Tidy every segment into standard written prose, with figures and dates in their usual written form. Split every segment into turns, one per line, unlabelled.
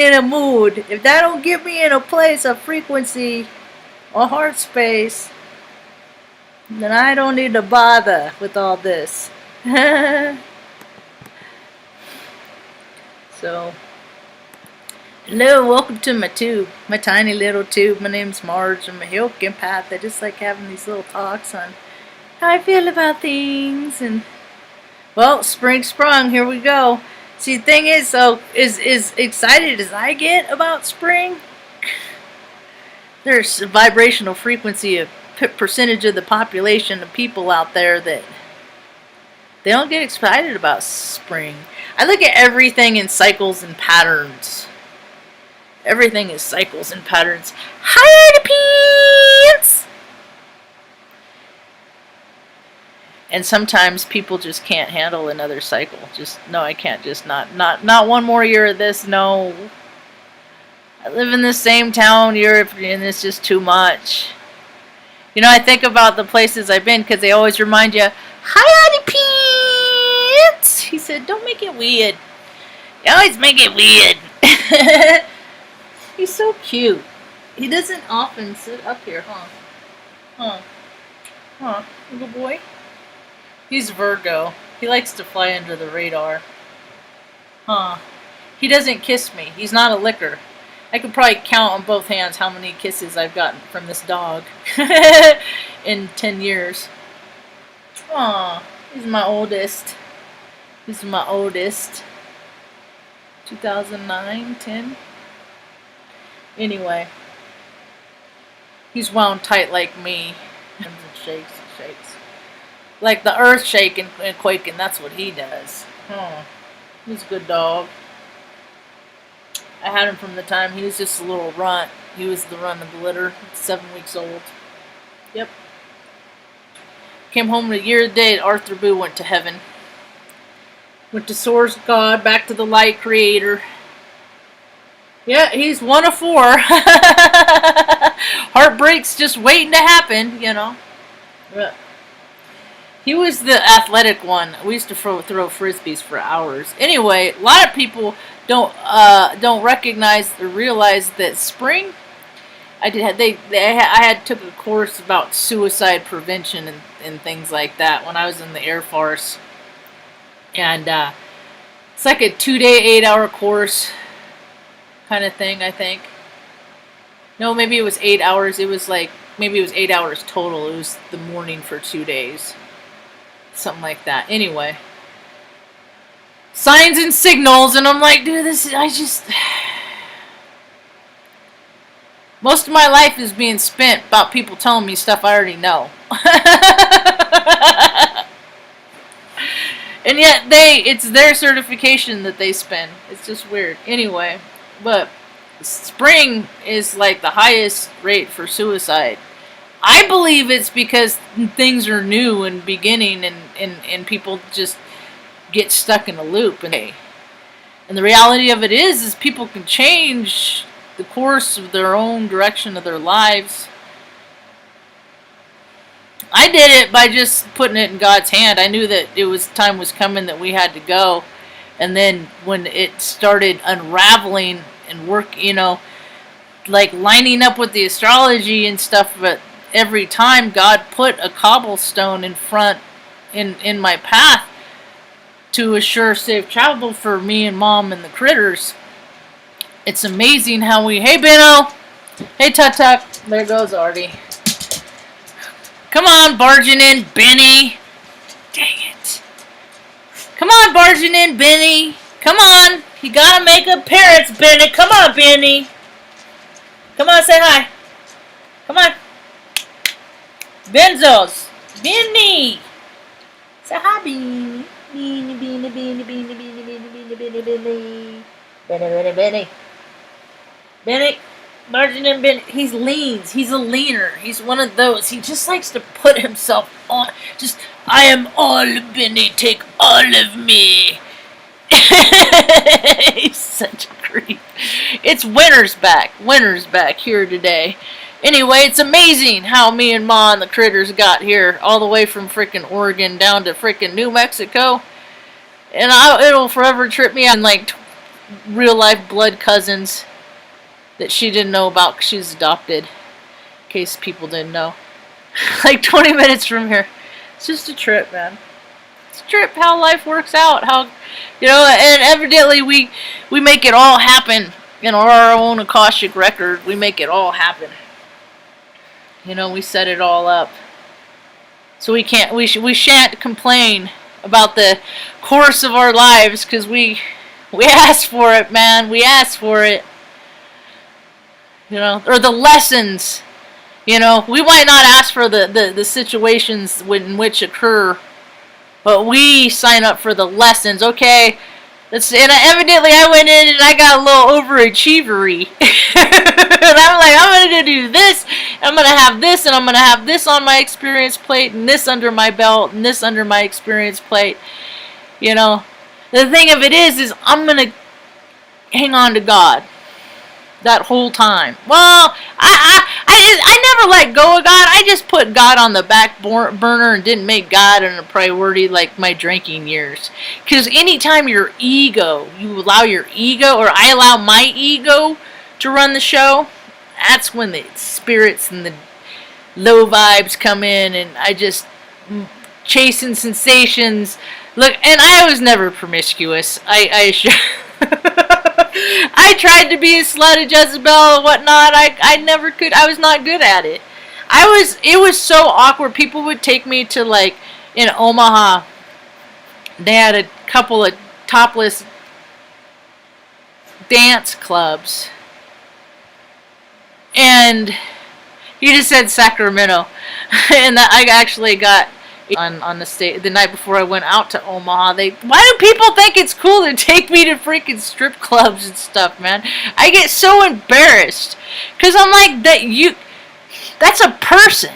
in a mood, if that don't get me in a place, a frequency, a heart space, then I don't need to bother with all this. So, hello, welcome to my tube, my tiny little tube. My name's Marge. I'm a Hilk empath. I just like having these little talks on how I feel about things. And well, spring sprung. Here we go. See, the thing is, so is excited as I get about spring, there's a vibrational frequency, a percentage of the population of people out there that they don't get excited about spring. I look at everything in cycles and patterns. Everything is cycles and patterns. Higher the pants! And sometimes people just can't handle another cycle. Just, no, I can't. Just not one more year of this. No. I live in the same town year, and it's just too much. You know, I think about the places I've been because they always remind you, hi, the pants! He said, don't make it weird. You always make it weird. He's so cute. He doesn't often sit up here, huh, little boy? He's Virgo. He likes to fly under the radar. He doesn't kiss me. He's not a licker. I could probably count on both hands how many kisses I've gotten from this dog in 10 years. He's my oldest. He's my oldest. 2009, 10. Anyway. He's wound tight like me. And shakes. Like the earth shaking and quaking, that's what he does. He's a good dog. I had him from the time he was just a little runt. He was the runt of the litter. 7 weeks old. Yep. Came home a year the day Arthur Boo went to heaven. Went to source God, back to the light creator. Yeah, he's 1 of 4. Heartbreak's just waiting to happen, you know. But he was the athletic one. We used to throw frisbees for hours. Anyway, a lot of people don't recognize or realize that spring. I took a course about suicide prevention and things like that when I was in the Air Force, and it's like a 2-day, 8-hour course kind of thing. I think. No, maybe it was 8 hours. It was like maybe it was 8 hours total. It was the morning for 2 days. Something like that. Anyway. Signs and signals, and I'm like, dude, most of my life is being spent about people telling me stuff I already know. And yet it's their certification that they spend. It's just weird. Anyway, but spring is like the highest rate for suicide. I believe it's because things are new and beginning, and people just get stuck in a loop. And the reality of it is people can change the course of their own direction of their lives. I did it by just putting it in God's hand. I knew that time was coming that we had to go. And then when it started unraveling and work, like lining up with the astrology and stuff, but every time God put a cobblestone in front in my path to assure safe travel for me and Mom and the critters. It's amazing how hey Benno, hey Tut, there goes Artie. Come on, barging in, Benny. Dang it. Come on, barging in, Benny. Come on. You gotta make appearance, Benny. Come on, Benny. Come on, say hi. Come on. Benzos. Benny. Say hi, Benny. Benny. Margin and Ben, he's leans. He's a leaner. He's one of those. He just likes to put himself on. I am all Benny. Take all of me. He's such a creep. It's winter's back. Winter's back here today. Anyway, it's amazing how me and Ma and the critters got here all the way from frickin' Oregon down to frickin' New Mexico. And it'll forever trip me out in like real life blood cousins that she didn't know about because she's adopted. In case people didn't know. Like 20 minutes from here. It's just a trip, man. It's a trip how life works out. How, and evidently we make it all happen in our own Akashic record. We make it all happen. We set it all up. So we shan't complain about the course of our lives because we asked for it, man. We asked for it. Or the lessons. We might not ask for the situations in which occur, but we sign up for the lessons. Okay, and evidently I went in and I got a little overachievery. And I'm like, I'm going to do this, I'm going to have this, and I'm going to have this on my experience plate, and this under my belt, and this under my experience plate. The thing of it is I'm going to hang on to God that whole time. Well, I never let go of God. I just put God on the back burner and didn't make God a priority like my drinking years. Because anytime you allow your ego, or I allow my ego to run the show, that's when the spirits and the low vibes come in, and I just chasing sensations. Look, and I was never promiscuous. I tried to be a slut, a Jezebel, and whatnot. I never could. I was not good at it. It was so awkward. People would take me to, like, in Omaha, they had a couple of topless dance clubs. And you just said Sacramento. And I actually got on the night before I went out to Omaha. Why do people think it's cool to take me to freaking strip clubs and stuff, man? I get so embarrassed. Because I'm like, that's a person.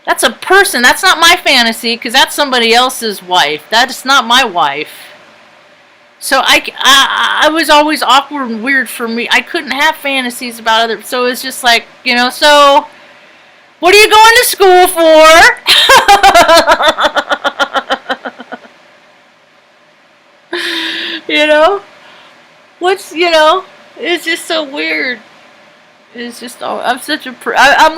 That's a person. That's not my fantasy, because that's somebody else's wife. That's not my wife. So I was always awkward and weird for me. I couldn't have fantasies about others. So it's just like, so what are you going to school for? It's just so weird. It's just, I'm such a, I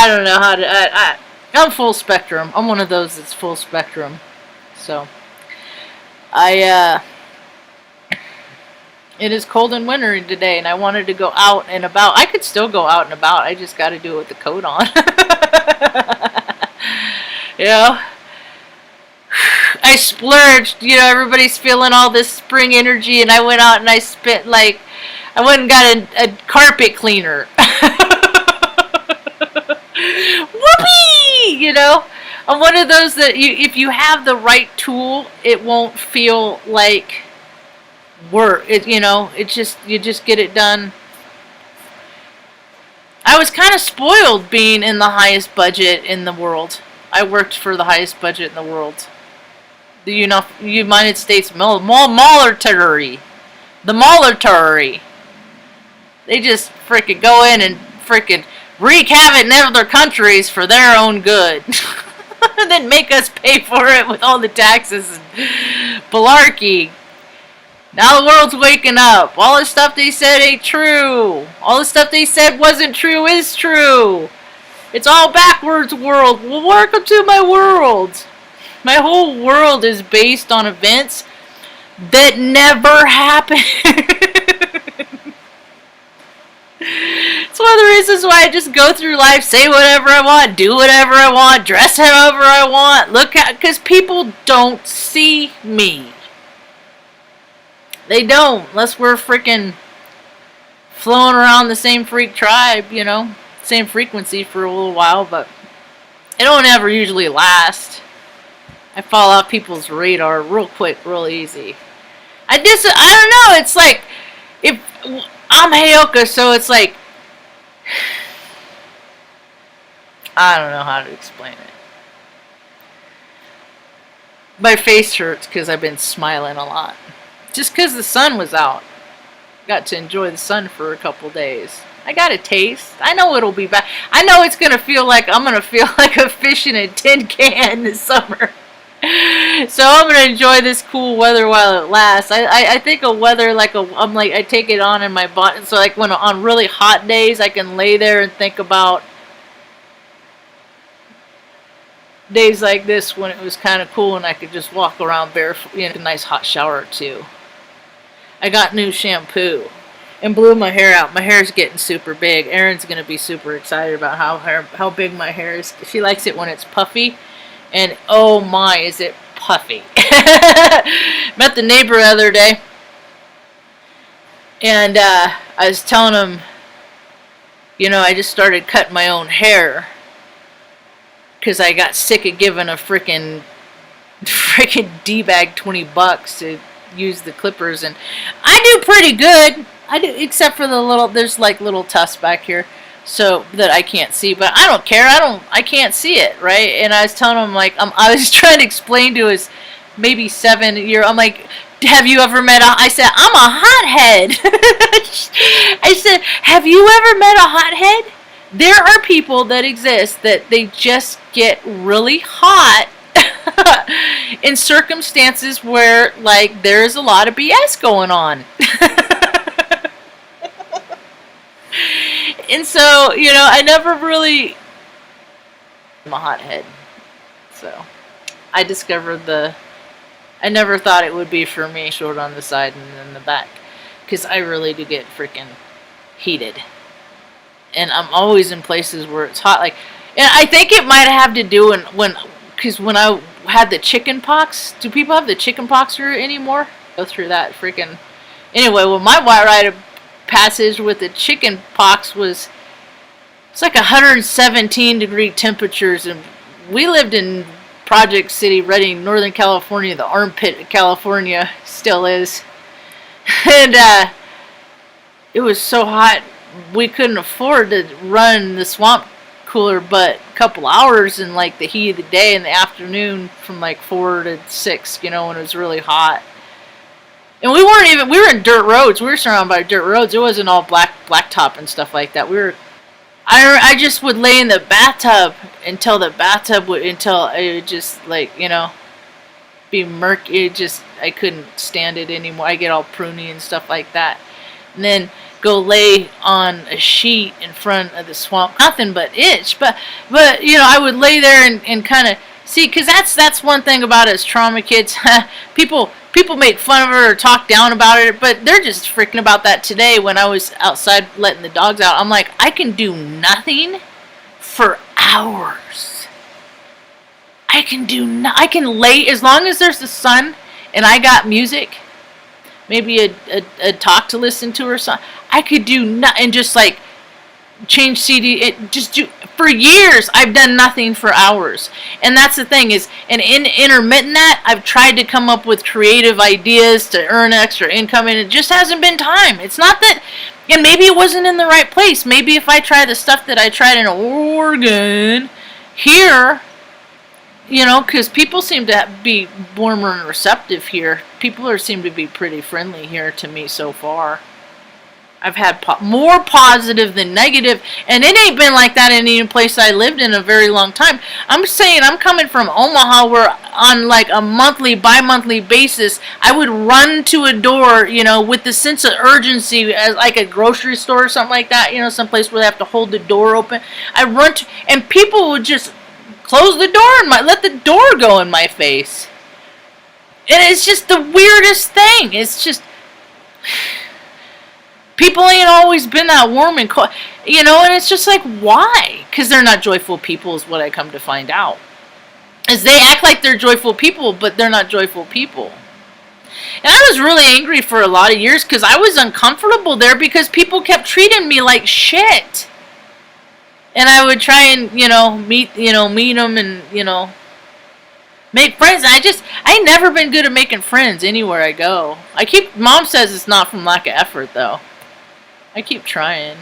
don't know how to, I'm full spectrum. I'm one of those that's full spectrum. So, it is cold and wintry today, and I wanted to go out and about. I could still go out and about. I just got to do it with the coat on. I splurged. Everybody's feeling all this spring energy, and I went out and I went and got a carpet cleaner. Whoopee! I'm one of those that if you have the right tool, it won't feel like work. You just get it done. I was kind of spoiled being in the highest budget in the world. I worked for the highest budget in the world. The United States military. The military. They just freaking go in and freaking wreak havoc in other countries for their own good. And then make us pay for it with all the taxes and malarkey. Now the world's waking up. All the stuff they said ain't true. All the stuff they said wasn't true is true. It's all backwards world. Well, welcome to my world. My whole world is based on events that never happened. It's one of the reasons why I just go through life, say whatever I want, do whatever I want, dress however I want, because people don't see me. They don't, unless we're freaking flowing around the same freak tribe, same frequency for a little while, but it don't ever usually last. I fall off people's radar real quick, real easy. I don't know, it's like, if I'm Heyoka, so it's like, I don't know how to explain it. My face hurts because I've been smiling a lot. Just because the sun was out. Got to enjoy the sun for a couple days. I got a taste. I know it'll be back. I know it's going to feel like I'm going to feel like a fish in a tin can this summer. So I'm gonna enjoy this cool weather while it lasts. I think of weather like I take it on in my body. So like when on really hot days, I can lay there and think about days like this when it was kind of cool and I could just walk around barefoot, a nice hot shower or two. I got new shampoo and blew my hair out. My hair's getting super big. Erin's gonna be super excited about how big my hair is. She likes it when it's puffy, and oh my, is it puffy. Met the neighbor the other day, and I was telling him, I just started cutting my own hair because I got sick of giving a freaking D-bag $20 to use the clippers, and I do pretty good. I do, except for there's like little tufts back here, so that I can't see, but I don't care. I can't see it, right? And I was telling him, like, I was trying to explain to his maybe 7-year, I'm like, have you ever met I said, I'm a hothead. I said, have you ever met a hothead? There are people that exist that they just get really hot in circumstances where, like, there's a lot of BS going on. And so, I never really... I'm a hothead. So, I discovered I never thought it would be for me, short on the side and then the back. Because I really do get freaking heated. And I'm always in places where it's hot. Like, and I think it might have to do because when I had the chicken pox, do people have the chicken pox here anymore? Go through that freaking... Anyway, well, my rite of passage with the chicken pox it's like 117 degree temperatures, and we lived in Project City, Redding, Northern California, the armpit of California, still is. And it was so hot we couldn't afford to run the swamp cooler but a couple hours in like the heat of the day in the afternoon from like 4 to 6, when it was really hot. And we were in dirt roads. We were surrounded by dirt roads. It wasn't all blacktop and stuff like that. I just would lay in the bathtub until it would just, like, be murky. I couldn't stand it anymore. I get all pruny and stuff like that. And then go lay on a sheet in front of the swamp. Nothing but itch. But I would lay there and kind of see, because that's one thing about us trauma kids. People make fun of her or talk down about it, but they're just freaking about that today when I was outside letting the dogs out. I'm like, I can do nothing for hours. I can lay, as long as there's the sun and I got music, maybe a talk to listen to or something, I could do nothing and just like change CD, for years I've done nothing for hours. And that's the thing is, and in intermittent that, I've tried to come up with creative ideas to earn extra income, and it just hasn't been time. It's not that, and maybe it wasn't in the right place. Maybe if I try the stuff that I tried in Oregon here, because people seem to be warmer and receptive here. People seem to be pretty friendly here to me so far. I've had more positive than negative, and it ain't been like that in any place I lived in a very long time. I'm saying I'm coming from Omaha, where on like a bi-monthly basis, I would run to a door, with the sense of urgency, as like a grocery store or something like that, someplace where they have to hold the door open. I run to, and people would just close the door and let the door go in my face. And it's just the weirdest thing. It's just... People ain't always been that warm and cold, and it's just like, why? Because they're not joyful people is what I come to find out. Is they act like they're joyful people, but they're not joyful people. And I was really angry for a lot of years because I was uncomfortable there because people kept treating me like shit. And I would try and, meet them and, make friends. I ain't never been good at making friends anywhere I go. Mom says it's not from lack of effort, though. I keep trying.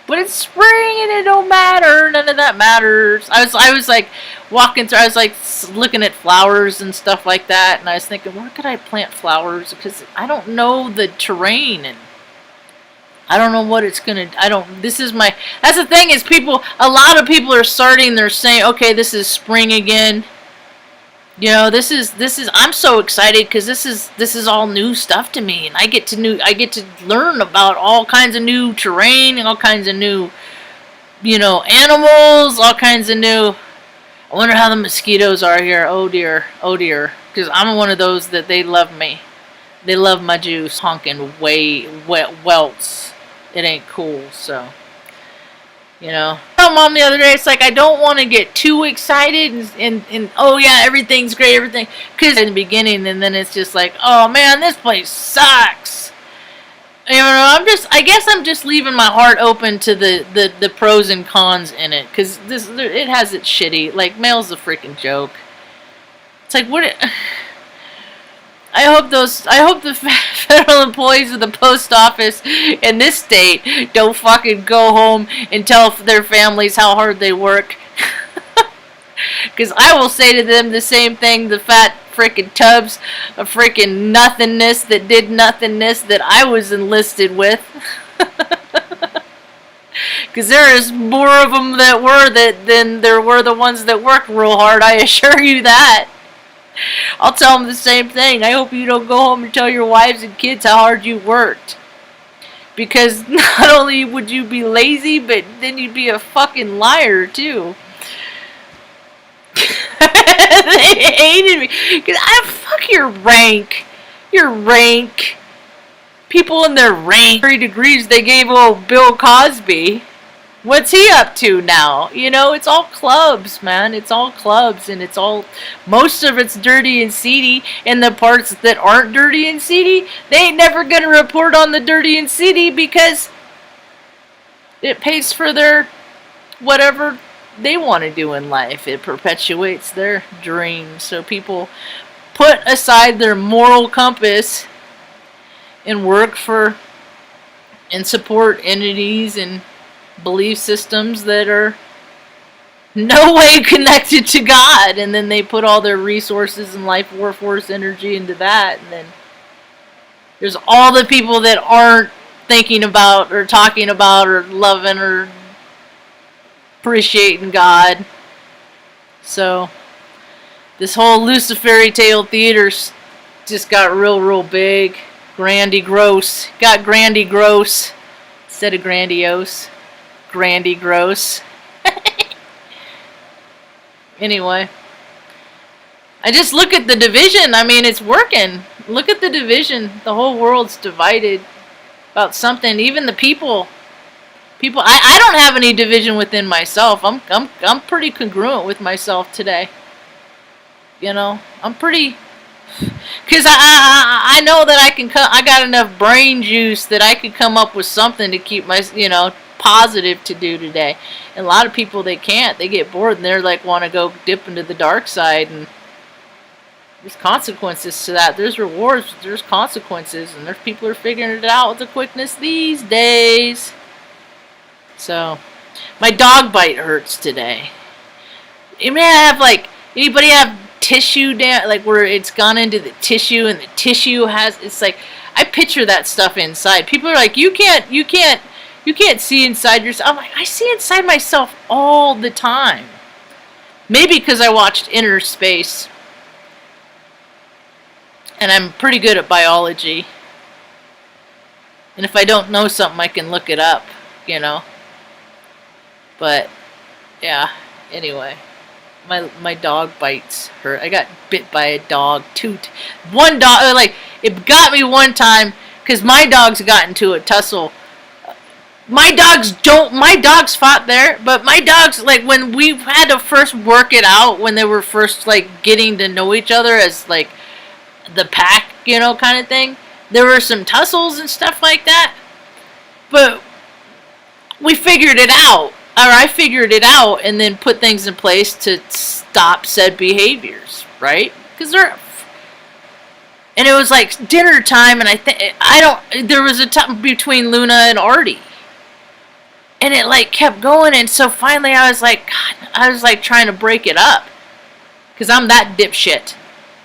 But it's spring and it don't matter. None of that matters. I was like walking through, I was like looking at flowers and stuff like that, and I was thinking, where could I plant flowers? Because I don't know the terrain. And I don't know what it's gonna. I don't. This is my. That's the thing is people. A lot of people are starting. They're saying, okay, this is spring again. You know, this is. I'm so excited because this is all new stuff to me, and I get to learn about all kinds of new terrain and all kinds of new, animals, all kinds of new. I wonder how the mosquitoes are here. Oh dear, oh dear. Because I'm one of those that they love me. They love my juice. Honking welts. It ain't cool, so. I told Mom the other day, it's like I don't want to get too excited and oh yeah, everything's great, everything. Because in the beginning, and then it's just like, oh man, this place sucks. I guess I'm just leaving my heart open to the pros and cons in it. Because it has its shitty. Like, mail's a freaking joke. It's like, I hope the federal employees of the post office in this state don't fucking go home and tell their families how hard they work. Because I will say to them the same thing, the fat freaking tubs of freaking nothingness that did nothingness that I was enlisted with. Because there is more of them than there were the ones that worked real hard, I assure you that. I'll tell them the same thing. I hope you don't go home and tell your wives and kids how hard you worked. Because not only would you be lazy, but then you'd be a fucking liar, too. They hated me. Because fuck your rank. Your rank. People in their rank. 3 degrees they gave old Bill Cosby. What's he up to now? It's all clubs, man. It's all clubs, and most of it's dirty and seedy, and the parts that aren't dirty and seedy, they ain't never gonna report on the dirty and seedy because it pays for their whatever they want to do in life. It perpetuates their dreams. So people put aside their moral compass and work for and support entities and belief systems that are no way connected to God, and then they put all their resources and life force energy into that, and then there's all the people that aren't thinking about or talking about or loving or appreciating God. So this whole Luciferi tale theater's just got real big. Grandy gross. Got grandy gross instead of grandiose. Grandy gross. Anyway, I just look at the division. I mean, it's working. Look at the division. The whole world's divided about something. Even the people. I don't have any division within myself. I'm pretty congruent with myself today. I'm pretty. Because I know that I got enough brain juice that I could come up with something to keep my positive to do today. And a lot of people, they can't. They get bored and they're like want to go dip into the dark side, and there's consequences to that. There's rewards, there's consequences, and there's people are figuring it out with the quickness these days. So my dog bite hurts today. You may have anybody have tissue down, where it's gone into the tissue and the tissue it's like, I picture that stuff inside. People are like, you can't see inside yourself. I'm like, I see inside myself all the time. Maybe because I watched Inner Space. And I'm pretty good at biology. And if I don't know something, I can look it up, But, yeah, anyway. My dog bites hurt. I got bit by a dog. One dog, it got me one time because my dogs got into a tussle. My dogs fought there, but my dogs, when we had to first work it out, when they were first, getting to know each other as, the pack, kind of thing, there were some tussles and stuff like that, but we figured it out, or I figured it out, and then put things in place to stop said behaviors, right? Because and it was dinner time, and there was a time between Luna and Artie. And it kept going, and so finally I was God, I was trying to break it up. Because I'm that dipshit.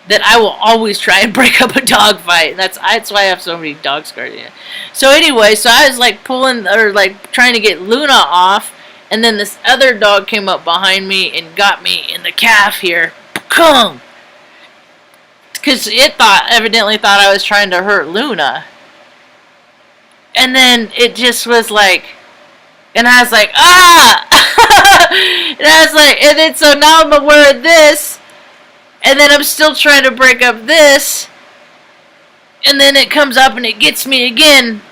that I will always try and break up a dog fight. And that's why I have so many dog scars. Yeah. So anyway, so I was like pulling or like trying to get Luna off, and then this other dog came up behind me and got me in the calf here. Come, because it evidently thought I was trying to hurt Luna, and then it just was like, and I was like, ah, and I was like, and then so now I'm aware of this. And then I'm still trying to break up this. And then it comes up and it gets me again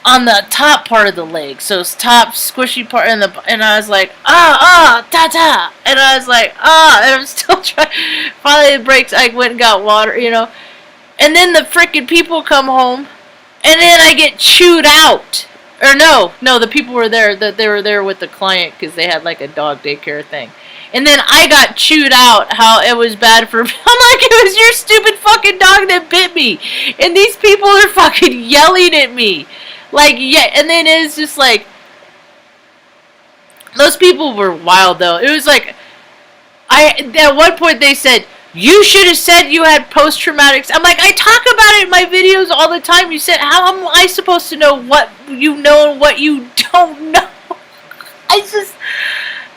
on the top part of the leg. So it's top squishy part and I was like, ta-ta. And I was like, and I'm still trying. Finally it breaks. I went and got water, And then the freaking people come home. And then I get chewed out. Or no, the people were there. They were there with the client because they had like a dog daycare thing. And then I got chewed out how it was bad for me. I'm like, it was your stupid fucking dog that bit me. And these people are fucking yelling at me. Like, yeah, and then it's just like, those people were wild though. It was like, at one point they said, you should have said you had post-traumatic. I'm like, I talk about it in my videos all the time. You said, how am I supposed to know what you know and what you don't know?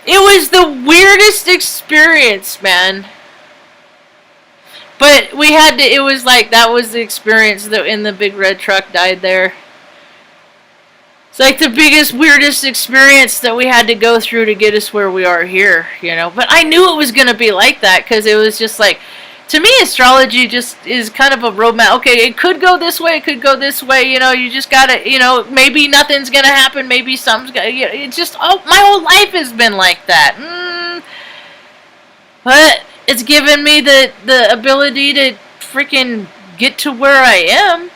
It was the weirdest experience, man. But it was like, that was the experience that in the big red truck died there. It's like the biggest, weirdest experience that we had to go through to get us where we are here, But I knew it was going to be like that because it was just like, to me, astrology just is kind of a roadmap. Okay, it could go this way, it could go this way, you just gotta, maybe nothing's gonna happen, maybe something's gonna, it's just, my whole life has been like that. But it's given me the ability to freaking get to where I am,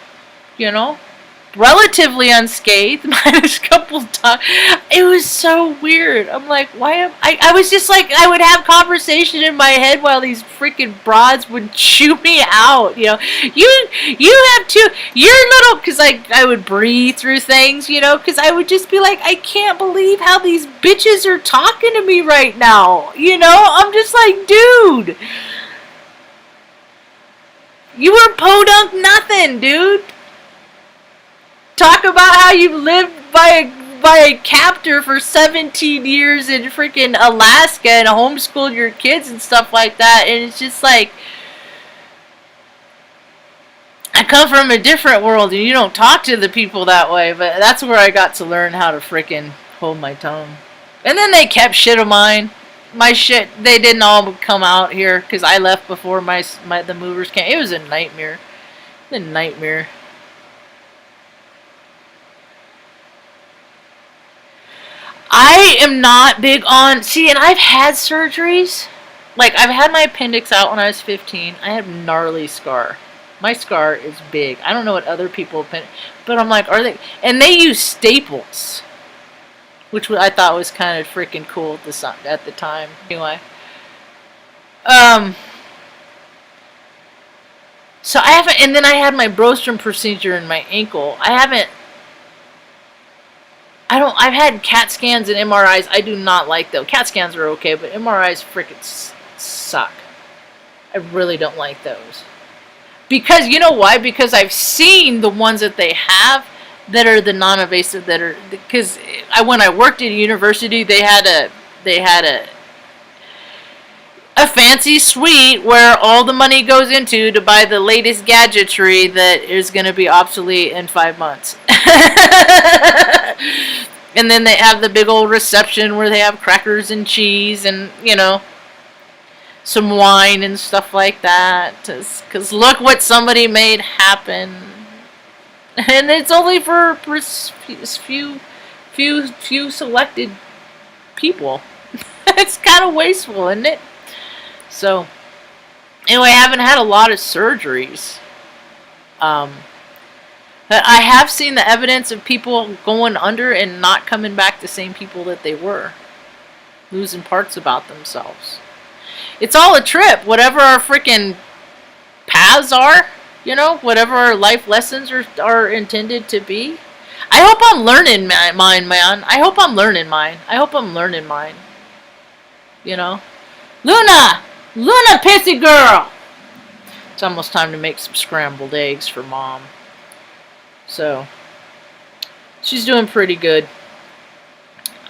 relatively unscathed, minus a couple times. It was so weird. I'm like, why am I was just like, I would have conversation in my head while these freaking broads would chew me out, you have to, you're little, because I would breathe through things, because I would just be like, I can't believe how these bitches are talking to me right now, I'm just like, dude, you were podunk nothing, dude. Talk about how you lived by a captor for 17 years in freaking Alaska and homeschooled your kids and stuff like that. And it's just like, I come from a different world and you don't talk to the people that way. But that's where I got to learn how to freaking hold my tongue. And then they kept shit of mine. My shit, they didn't all come out here because I left before the movers came. It was a nightmare. A nightmare. I am not big on, and I've had surgeries. Like, I've had my appendix out when I was 15. I have gnarly scar. My scar is big. I don't know what other people, but I'm like, are they, and they use staples, which I thought was kind of freaking cool at the time. Anyway. So I haven't, and then I had my Brostrom procedure in my ankle. I've had CAT scans and MRIs. I do not like those. CAT scans are okay, but MRIs freaking suck. I really don't like those. Because, you know why? Because I've seen the ones that they have that are the non-invasive because when I worked at a university, they had a fancy suite where all the money goes into to buy the latest gadgetry that is going to be obsolete in 5 months. And then they have the big old reception where they have crackers and cheese and, some wine and stuff like that. Because look what somebody made happen. And it's only for few selected people. It's kind of wasteful, isn't it? So, anyway, I haven't had a lot of surgeries. But I have seen the evidence of people going under and not coming back the same people that they were. Losing parts about themselves. It's all a trip. Whatever our freaking paths are, whatever our life lessons are intended to be. I hope I'm learning mine, man. I hope I'm learning mine. Luna, pissy girl. It's almost time to make some scrambled eggs for Mom. So, she's doing pretty good.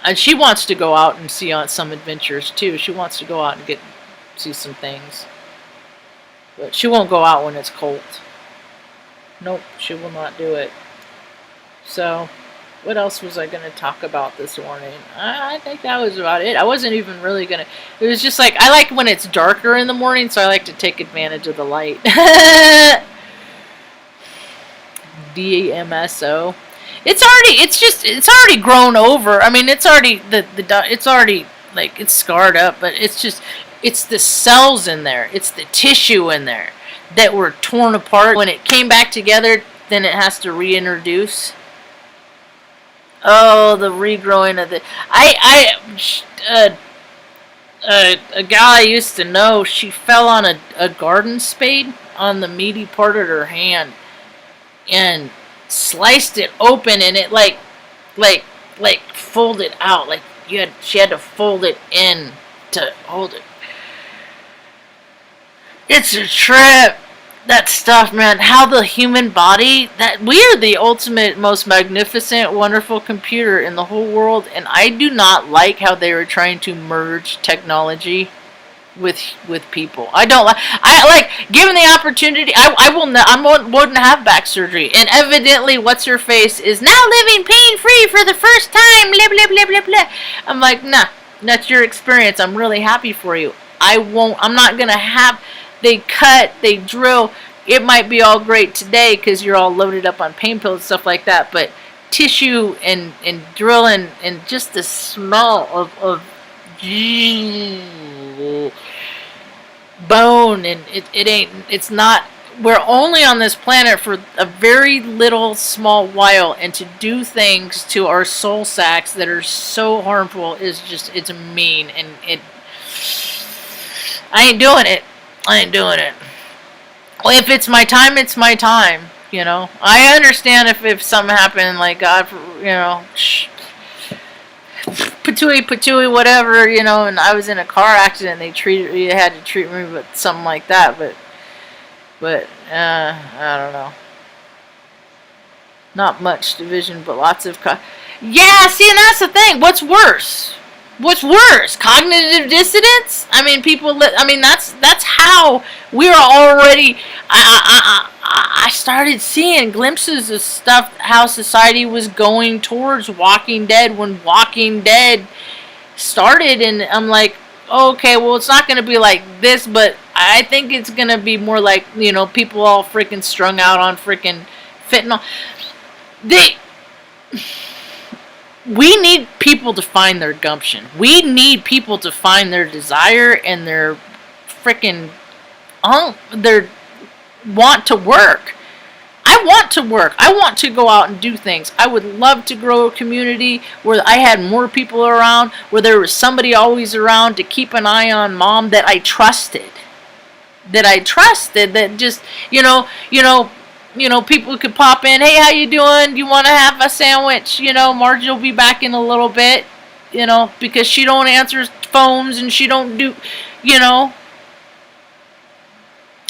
And she wants to go out and see on some adventures too. She wants to go out and see some things. But she won't go out when it's cold. Nope, she will not do it. So, what else was I going to talk about this morning? I think that was about it. I wasn't even really going to... It was just like, I like when it's darker in the morning, so I like to take advantage of the light. DMSO. It's already grown over. I mean, it's already, it's already, like, it's scarred up, but it's the cells in there. It's the tissue in there that were torn apart. When it came back together, then it has to reintroduce. Oh, the regrowing of the... a gal I used to know, she fell on a garden spade on the meaty part of her hand and sliced it open, and it like folded out. Like she had to fold it in to hold it. It's a trip. That stuff, man. How the human body, that we are the ultimate, most magnificent, wonderful computer in the whole world, and I do not like how they are trying to merge technology with people. I don't like. I like given the opportunity. I wouldn't have back surgery, and evidently, what's her face is now living pain free for the first time. Blah blah blah blah blah. I'm like, nah, that's your experience. I'm really happy for you. I'm not gonna have. They cut, they drill. It might be all great today because you're all loaded up on pain pills and stuff like that, but tissue and drilling and just the smell of bone, and it's not, we're only on this planet for a very little small while, and to do things to our soul sacs that are so harmful is just, it's mean, and I ain't doing it. Well, if it's my time, it's my time, you know. I understand if something happened, like, God, you know, patooey, whatever, you know, and I was in a car accident, you had to treat me with something like that, but, I don't know. Not much division, but lots of, yeah, see, and that's the thing, what's worse? Cognitive dissonance? I mean, that's how we're already. I started seeing glimpses of stuff, how society was going towards Walking Dead when Walking Dead started, and I'm like, okay, well, it's not going to be like this, but I think it's going to be more like, you know, people all freaking strung out on freaking fentanyl. We need people to find their gumption. We need people to find their desire and their freaking their want to work. I want to work. I want to go out and do things. I would love to grow a community where I had more people around, where there was somebody always around to keep an eye on Mom that I trusted. That just, you know, people could pop in, hey, how you doing? You want to have a sandwich? You know, Marge will be back in a little bit, you know, because she don't answer phones and she don't do, you know.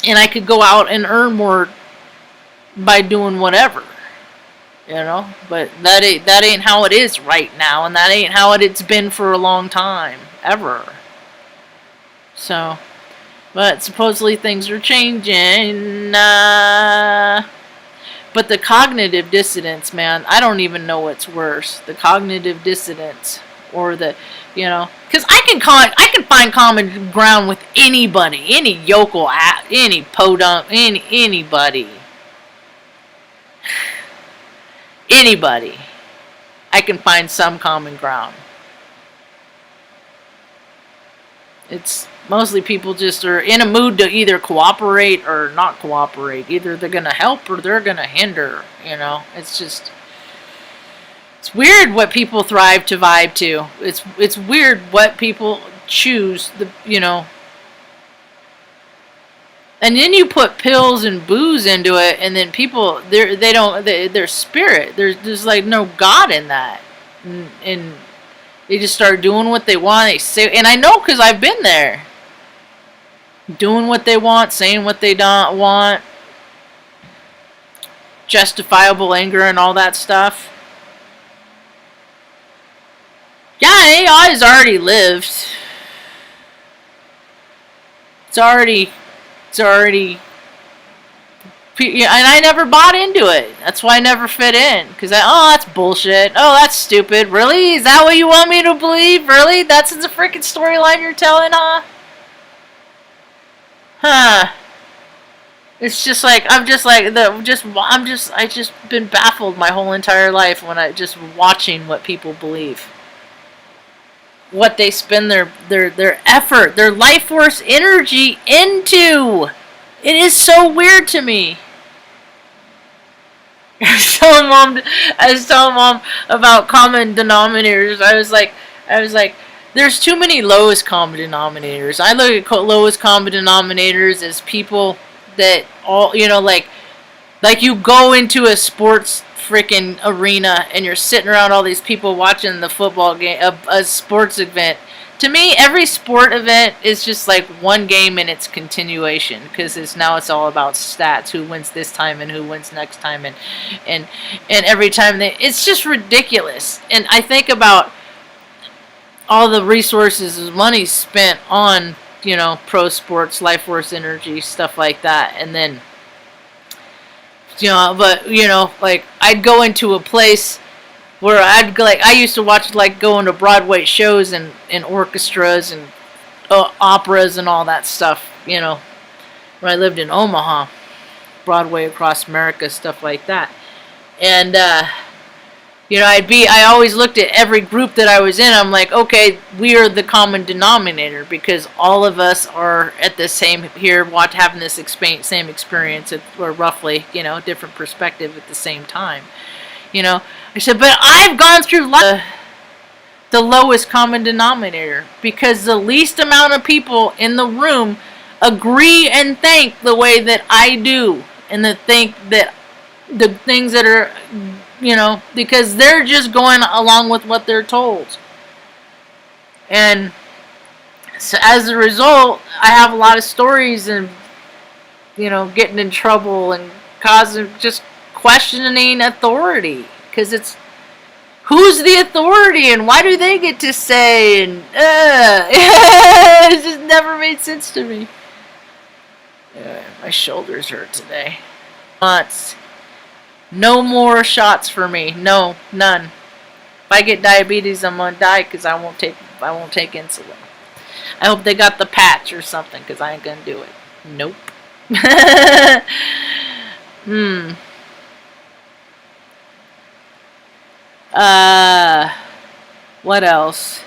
And I could go out and earn more by doing whatever, you know. But that ain't how it is right now, and that ain't how it's been for a long time, ever. So, but supposedly things are changing. But the cognitive dissonance, man, I don't even know what's worse. The cognitive dissonance or the, you know, because I can find common ground with anybody, any yokel, any podunk, anybody. Anybody. I can find some common ground. It's mostly people just are in a mood to either cooperate or not cooperate. Either they're going to help or they're going to hinder, you know. It's just, it's weird what people thrive to vibe to. It's weird what people choose, you know. And then you put pills and booze into it, and then people, their spirit, there's like no God in that. And they just start doing what they want. They say, and I know because I've been there. doing what they want, saying what they don't want, justifiable anger and all that stuff. Yeah, AI has already lived. It's already, and I never bought into it. That's why I never fit in. Because that's bullshit. Oh, that's stupid. Really? Is that what you want me to believe? Really? That's the freaking storyline you're telling, huh? Huh. It's just like, I just been baffled my whole entire life when I just watching what people believe. What they spend their effort, their life force energy into. It is so weird to me. I was telling mom about common denominators. I was like, there's too many lowest common denominators. I look at lowest common denominators as people that all, like you go into a sports freaking arena and you're sitting around all these people watching the football game, a sports event. To me, every sport event is just like one game in its continuation, because it's all about stats, who wins this time and who wins next time, and every time it's just ridiculous. And I think about all the resources and money spent on pro sports, life force energy, stuff like that, and then but like I'd go into a place where I used to watch, like, going to Broadway shows and orchestras and operas and all that stuff, when I lived in Omaha, Broadway across America, stuff like that. And I always looked at every group that I was in. I'm like, okay, we are the common denominator, because all of us are at the same here, having this same experience, or roughly, different perspective at the same time. I said, but I've gone through the lowest common denominator, because the least amount of people in the room agree and think the way that I do, and the things that are, because they're just going along with what they're told. And so as a result, I have a lot of stories and, getting in trouble and causing, just questioning authority, because it's who's the authority and why do they get to say, and it just never made sense to me. My shoulders hurt today. No more shots for me. No, none. If I get diabetes, I'm gonna die, because I won't take insulin. I hope they got the patch or something, because I ain't gonna do it. Nope. What else?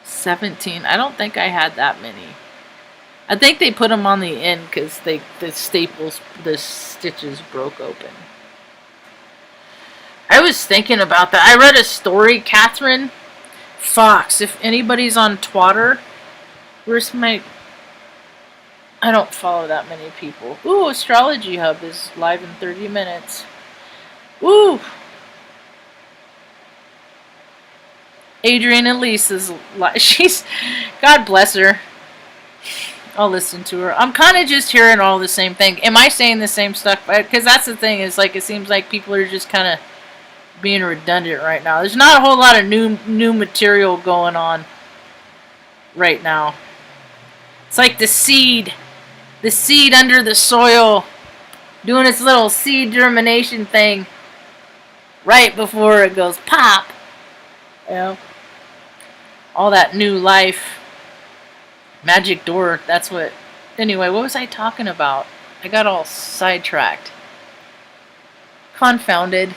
17. I don't think I had that many. I think they put them on the end because the stitches broke open. I was thinking about that. I read a story, Catherine Fox. If anybody's on Twitter, where's my... I don't follow that many people. Ooh, Astrology Hub is live in 30 minutes. Ooh. Adrienne Elise is she's... God bless her. I'll listen to her. I'm kind of just hearing all the same thing. Am I saying the same stuff? Because that's the thing, is like, it seems like people are just kind of being redundant right now. There's not a whole lot of new material going on right now. It's like the seed under the soil doing its little seed germination thing right before it goes pop. All that new life. Magic door, that's what... Anyway, what was I talking about? I got all sidetracked. Confounded.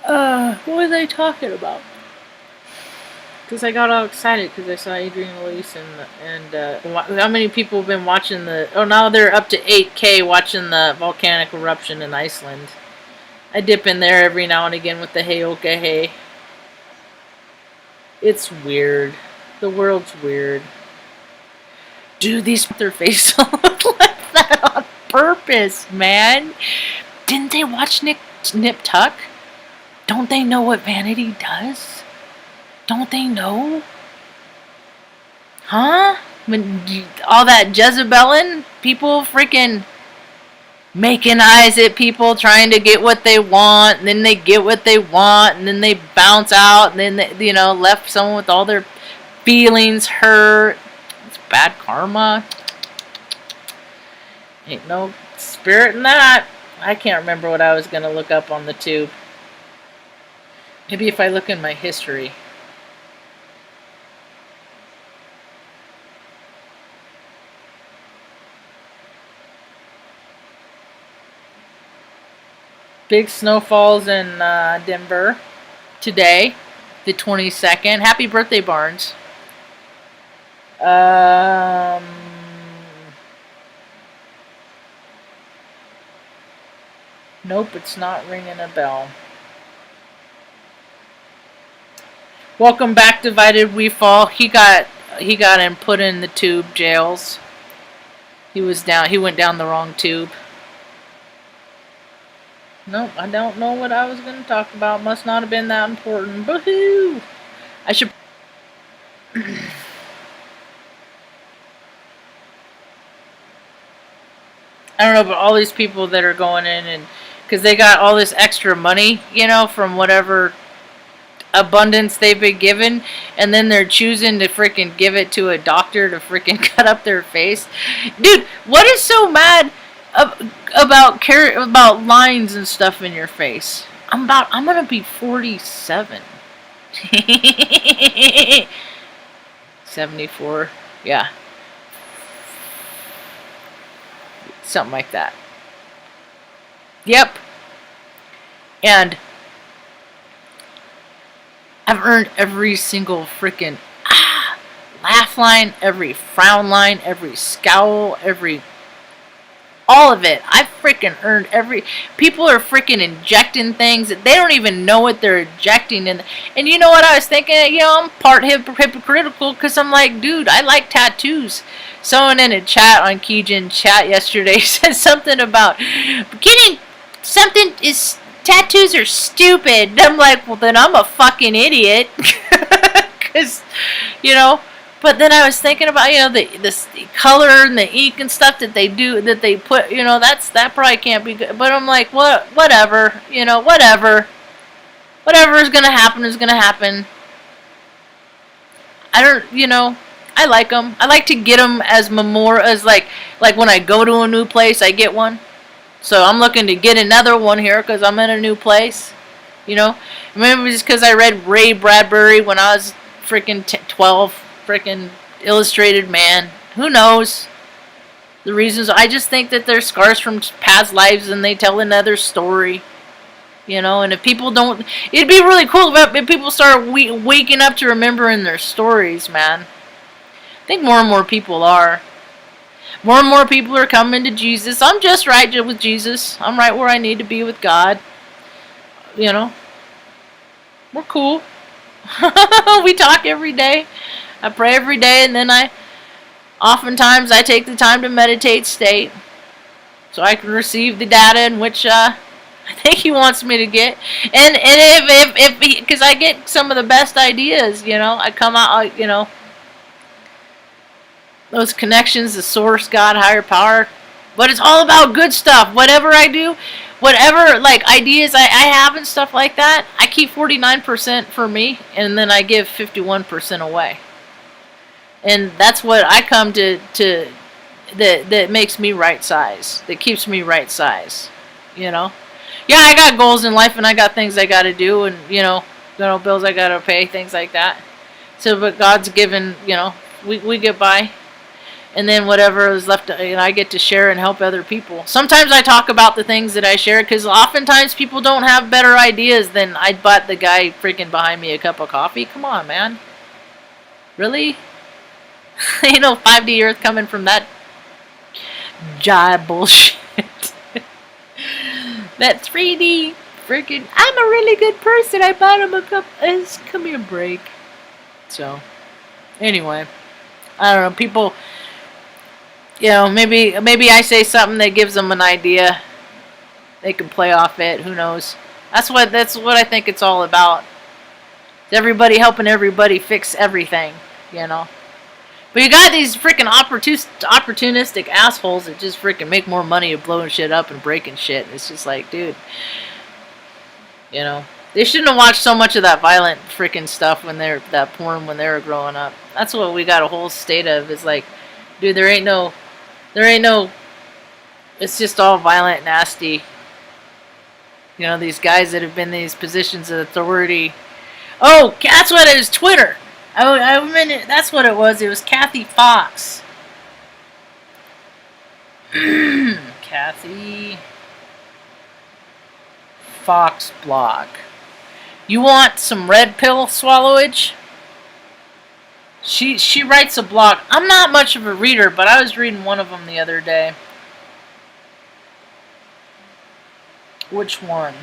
What was I talking about? Because I got all excited because I saw Adrienne Elise and how many people have been watching the... Oh, now they're up to 8K watching the volcanic eruption in Iceland. I dip in there every now and again with the hey, okay, hey. It's weird. The world's weird. Dude, these their face look like that on purpose, man. Didn't they watch Nip Tuck? Don't they know what vanity does? Don't they know? Huh? When all that Jezebelin, people freaking making eyes at people, trying to get what they want, and then they get what they want, and then they bounce out, and then they, left someone with all their feelings hurt. It's bad karma. Ain't no spirit in that. I can't remember what I was going to look up on the tube. Maybe if I look in my history. Big snowfalls in Denver today, the 22nd. Happy birthday, Barnes. Nope, it's not ringing a bell. Welcome back, Divided We Fall. He got him put in the tube jails. He went down the wrong tube. Nope, I don't know what I was going to talk about. Must not have been that important. Boo-hoo! I should... I don't know, but all these people that are going in and... Because they got all this extra money, from whatever abundance they've been given. And then they're choosing to freaking give it to a doctor to freaking cut up their face. Dude, what is so mad... about lines and stuff in your face? I'm gonna be 47. 74, yeah, something like that. Yep. And I've earned every single freaking laugh line, every frown line, every scowl, all of it. I freaking earned every... People are freaking injecting things that they don't even know what they're injecting in. And you know what I was thinking? I'm part hypocritical because I'm like, dude, I like tattoos. Someone in a chat on Keijin chat yesterday said something about getting something is... Tattoos are stupid. And I'm like, well, then I'm a fucking idiot. Because, But then I was thinking about, the color and the ink and stuff that they do, that they put, that probably can't be good. But I'm like, whatever, whatever. Whatever is going to happen is going to happen. I don't, I like them. I like to get them as like when I go to a new place, I get one. So I'm looking to get another one here because I'm in a new place. Maybe just because I read Ray Bradbury when I was freaking 12. Freaking illustrated man. Who knows the reasons? I just think that they're scars from past lives and they tell another story. And if people don't... It'd be really cool if people start waking up to remembering their stories, man. I think more and more people are. More and more people are coming to Jesus. I'm just right with Jesus. I'm right where I need to be with God. We're cool. We talk every day. I pray every day, and then oftentimes I take the time to meditate state so I can receive the data in which I think he wants me to get. And if because I get some of the best ideas, I come out, those connections, the source, God, higher power. But it's all about good stuff. Whatever I do, whatever ideas I have and stuff like that, I keep 49% for me, and then I give 51% away. And that's what I come to that makes me right size. That keeps me right size. Yeah, I got goals in life and I got things I got to do and, bills I got to pay, things like that. So, but God's given, we get by. And then whatever is left, I get to share and help other people. Sometimes I talk about the things that I share because oftentimes people don't have better ideas than I bought the guy freaking behind me a cup of coffee. Come on, man. Really? 5D Earth coming from that jive bullshit. That 3D freaking, I'm a really good person. I bought him a cup. Come here, break. So, anyway, I don't know. People, maybe I say something that gives them an idea. They can play off it. Who knows? That's what I think it's all about. Everybody helping everybody fix everything, you know. But you got these freaking opportunistic assholes that just freaking make more money of blowing shit up and breaking shit. It's just like, dude, you know. They shouldn't have watched so much of that violent freaking stuff that porn when they were growing up. That's what we got a whole state of. Is like, dude, there ain't no, it's just all violent, nasty. You know, these guys that have been in these positions of authority. Oh, that's what it is, Twitter. I mean, that's what it was. It was Kathy Fox. Kathy Fox blog. You want some red pill swallowage? She writes a blog. I'm not much of a reader, but I was reading one of them the other day. Which one?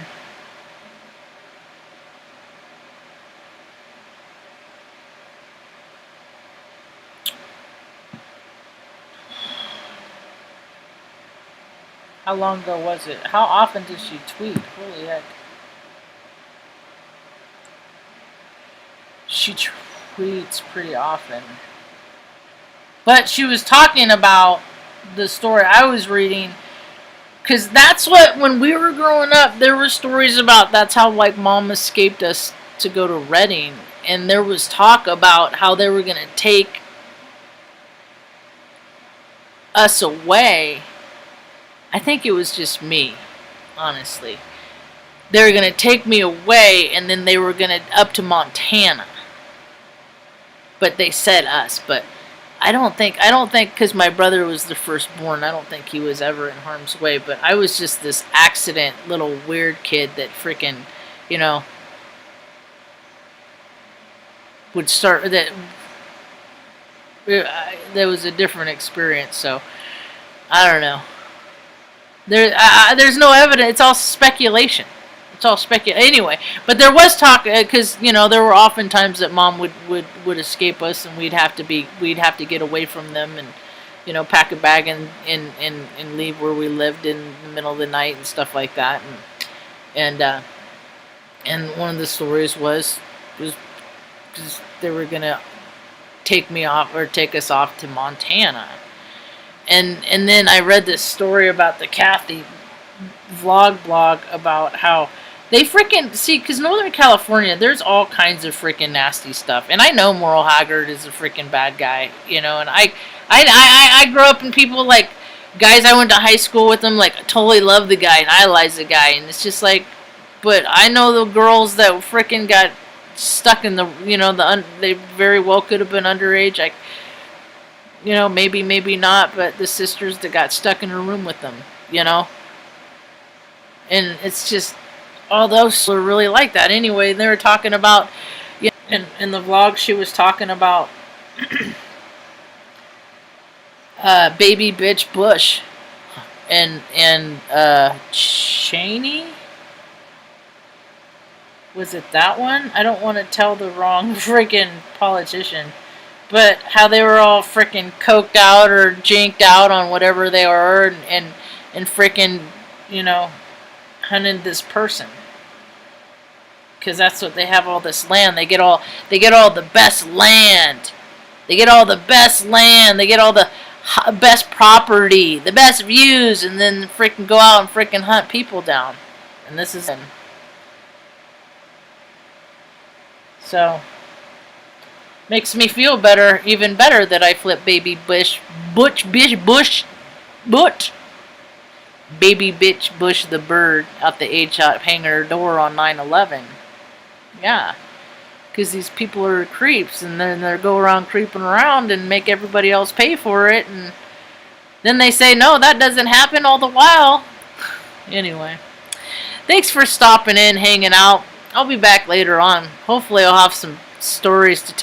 How long ago was it? How often did she tweet? Holy heck. She tweets pretty often. But she was talking about the story I was reading. Because that's what, when we were growing up, there were stories about that's how, like, Mom escaped us to go to Reading. And there was talk about how they were going to take us away. I think it was just me, honestly. They were going to take me away, and then they were going to up to Montana. But they said us, but I don't think, because my brother was the firstborn, I don't think he was ever in harm's way, but I was just this accident little weird kid that freaking, you know, would start, that was a different experience, so, I don't know. There's no evidence, it's all speculation. It's all anyway, but there was talk, because you know, there were often times that Mom would escape us, and we'd have to get away from them, and you know, pack a bag and leave where we lived in the middle of the night and stuff like that, and one of the stories was because they were gonna take us off to Montana, and then I read this story about the Kathy blog about how they freaking see, because Northern California, there's all kinds of freaking nasty stuff, and I know Moral Haggard is a freaking bad guy, you know, and I grew up, and people like guys I went to high school with them like totally love the guy and idolize the guy, and it's just like, but I know the girls that freaking got stuck in the, you know, they very well could have been underage, you know, maybe not, but the sisters that got stuck in a room with them, you know. And it's just, all those are really like that. Anyway, they were talking about, you know, in the vlog, she was talking about baby bitch Bush and Cheney. Was it that one? I don't want to tell the wrong freaking politician. But how they were all freaking coked out or jinked out on whatever they were, and freaking, you know, hunted this person, because that's what they have, all this land. They get all the best land. They get all the best land. They get all the best property, the best views, and then freaking go out and freaking hunt people down. And this is so makes me feel better, even better, that I flipped baby Bush, baby bitch Bush the bird out the H.Shot hangar door on 9/11. Yeah, because these people are creeps, and then they go around creeping around and make everybody else pay for it, and then they say, no, that doesn't happen all the while. Anyway, thanks for stopping in, hanging out. I'll be back later on. Hopefully I'll have some stories to tell.